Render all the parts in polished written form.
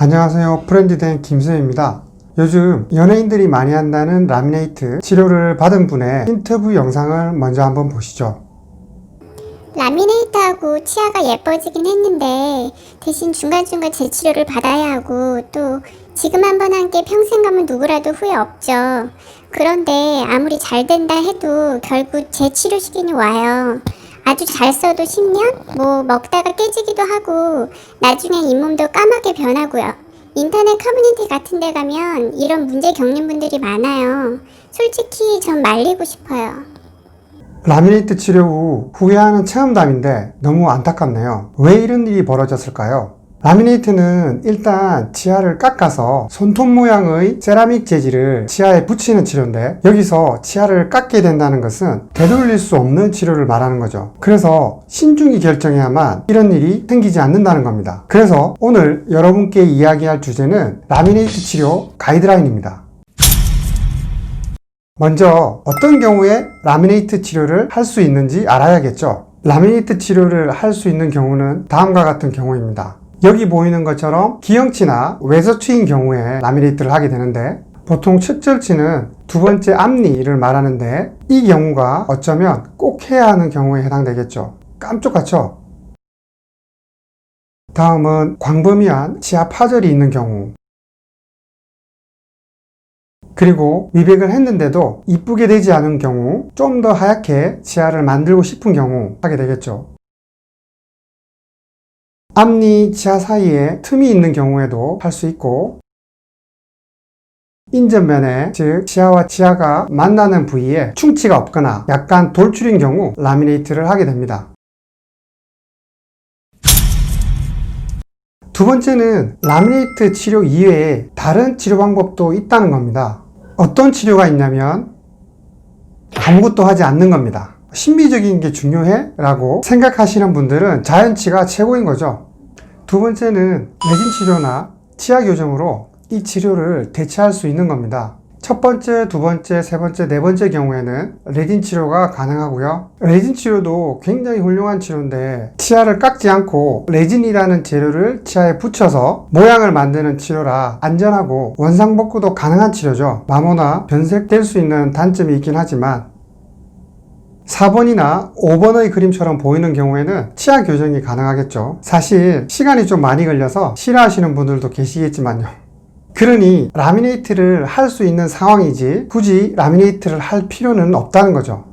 안녕하세요. 프렌디된 김쌤입니다. 요즘 연예인들이 많이 한다는 라미네이트 치료를 받은 분의 인터뷰 영상을 먼저 한번 보시죠. 라미네이트하고 치아가 예뻐지긴 했는데 대신 중간중간 재치료를 받아야 하고 또 지금 한번 한 게 평생 가면 누구라도 후회 없죠. 그런데 아무리 잘 된다 해도 결국 재치료 시기는 와요. 아주 잘 써도 10년? 먹다가 깨지기도 하고 나중엔 잇몸도 까맣게 변하고요. 인터넷 커뮤니티 같은 데 가면 이런 문제 겪는 분들이 많아요. 솔직히 전 말리고 싶어요. 라미네이트 치료 후 후회하는 체험담인데 너무 안타깝네요. 왜 이런 일이 벌어졌을까요? 라미네이트는 일단 치아를 깎아서 손톱 모양의 세라믹 재질을 치아에 붙이는 치료인데, 여기서 치아를 깎게 된다는 것은 되돌릴 수 없는 치료를 말하는 거죠. 그래서 신중히 결정해야만 이런 일이 생기지 않는다는 겁니다. 그래서 오늘 여러분께 이야기할 주제는 라미네이트 치료 가이드라인입니다. 먼저 어떤 경우에 라미네이트 치료를 할 수 있는지 알아야겠죠. 라미네이트 치료를 할 수 있는 경우는 다음과 같은 경우입니다. 여기 보이는 것처럼 기형치나 외서치인 경우에 라미네이트를 하게 되는데, 보통 측절치는 두 번째 앞니를 말하는데 이 경우가 어쩌면 꼭 해야 하는 경우에 해당되겠죠. 깜짝같죠? 다음은 광범위한 치아 파절이 있는 경우, 그리고 미백을 했는데도 이쁘게 되지 않은 경우, 좀 더 하얗게 치아를 만들고 싶은 경우 하게 되겠죠. 앞니, 치아 사이에 틈이 있는 경우에도 할 수 있고, 인접면에, 즉 치아와 치아가 만나는 부위에 충치가 없거나 약간 돌출인 경우 라미네이트를 하게 됩니다. 두 번째는 라미네이트 치료 이외에 다른 치료 방법도 있다는 겁니다. 어떤 치료가 있냐면 아무것도 하지 않는 겁니다. 신비적인 게 중요해? 라고 생각하시는 분들은 자연치가 최고인 거죠. 두 번째는 레진 치료나 치아 교정으로 이 치료를 대체할 수 있는 겁니다. 첫 번째, 두 번째, 세 번째, 네 번째 경우에는 레진 치료가 가능하고요. 레진 치료도 굉장히 훌륭한 치료인데, 치아를 깎지 않고 레진이라는 재료를 치아에 붙여서 모양을 만드는 치료라 안전하고 원상복구도 가능한 치료죠. 마모나 변색될 수 있는 단점이 있긴 하지만 4번이나 5번의 그림처럼 보이는 경우에는 치아 교정이 가능하겠죠. 사실 시간이 좀 많이 걸려서 싫어하시는 분들도 계시겠지만요. 그러니 라미네이트를 할 수 있는 상황이지 굳이 라미네이트를 할 필요는 없다는 거죠.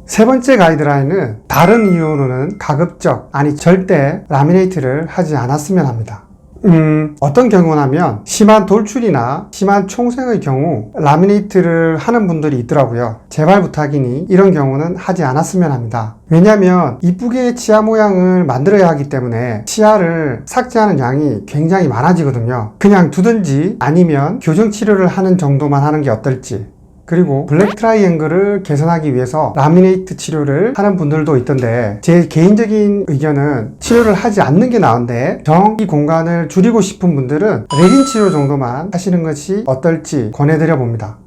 세 번째 가이드라인은 다른 이유로는 가급적, 아니 절대 라미네이트를 하지 않았으면 합니다. 어떤 경우냐면 심한 돌출이나 심한 총생의 경우 라미네이트를 하는 분들이 있더라고요. 제발 부탁이니 이런 경우는 하지 않았으면 합니다. 왜냐하면 이쁘게 치아 모양을 만들어야 하기 때문에 치아를 삭제하는 양이 굉장히 많아지거든요. 그냥 두든지 아니면 교정치료를 하는 정도만 하는 게 어떨지. 그리고 블랙 트라이앵글을 개선하기 위해서 라미네이트 치료를 하는 분들도 있던데, 제 개인적인 의견은 치료를 하지 않는 게 나은데 이 공간을 줄이고 싶은 분들은 레진 치료 정도만 하시는 것이 어떨지 권해드려 봅니다.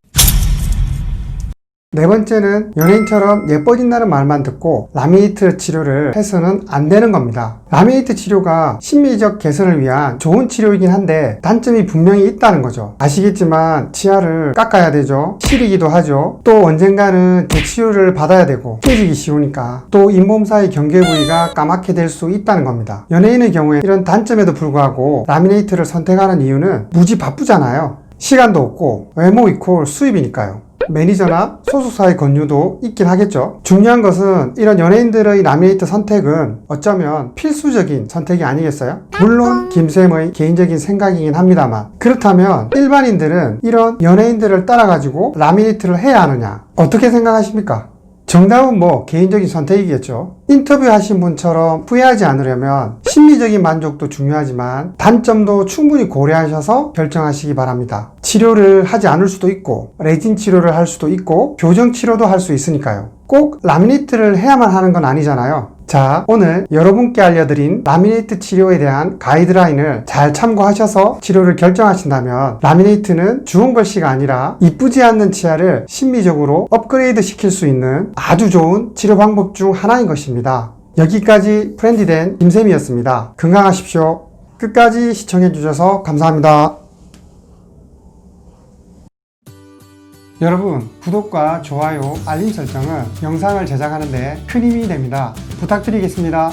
네 번째는 연예인처럼 예뻐진다는 말만 듣고 라미네이트 치료를 해서는 안 되는 겁니다. 라미네이트 치료가 심미적 개선을 위한 좋은 치료이긴 한데 단점이 분명히 있다는 거죠. 아시겠지만 치아를 깎아야 되죠. 시리기도 하죠. 또 언젠가는 재치료를 받아야 되고 깨지기 쉬우니까, 또 잇몸 사이 경계 부위가 까맣게 될 수 있다는 겁니다. 연예인의 경우에 이런 단점에도 불구하고 라미네이트를 선택하는 이유는 무지 바쁘잖아요. 시간도 없고 외모 이퀄 수입이니까요. 매니저나 소속사의 권유도 있긴 하겠죠. 중요한 것은 이런 연예인들의 라미네이트 선택은 어쩌면 필수적인 선택이 아니겠어요? 물론 김쌤의 개인적인 생각이긴 합니다만, 그렇다면 일반인들은 이런 연예인들을 따라가지고 라미네이트를 해야 하느냐, 어떻게 생각하십니까? 정답은 개인적인 선택이겠죠. 인터뷰하신 분처럼 후회하지 않으려면 심리적인 만족도 중요하지만 단점도 충분히 고려하셔서 결정하시기 바랍니다. 치료를 하지 않을 수도 있고 레진 치료를 할 수도 있고 교정 치료도 할 수 있으니까요. 꼭 라미네이트를 해야만 하는 건 아니잖아요. 자, 오늘 여러분께 알려드린 라미네이트 치료에 대한 가이드라인을 잘 참고하셔서 치료를 결정하신다면 라미네이트는 주홍글씨가 아니라 이쁘지 않는 치아를 심미적으로 업그레이드 시킬 수 있는 아주 좋은 치료 방법 중 하나인 것입니다. 여기까지 프렌디된 김쌤이었습니다. 건강하십시오. 끝까지 시청해주셔서 감사합니다. 여러분, 구독과 좋아요, 알림 설정은 영상을 제작하는 데 큰 힘이 됩니다. 부탁드리겠습니다.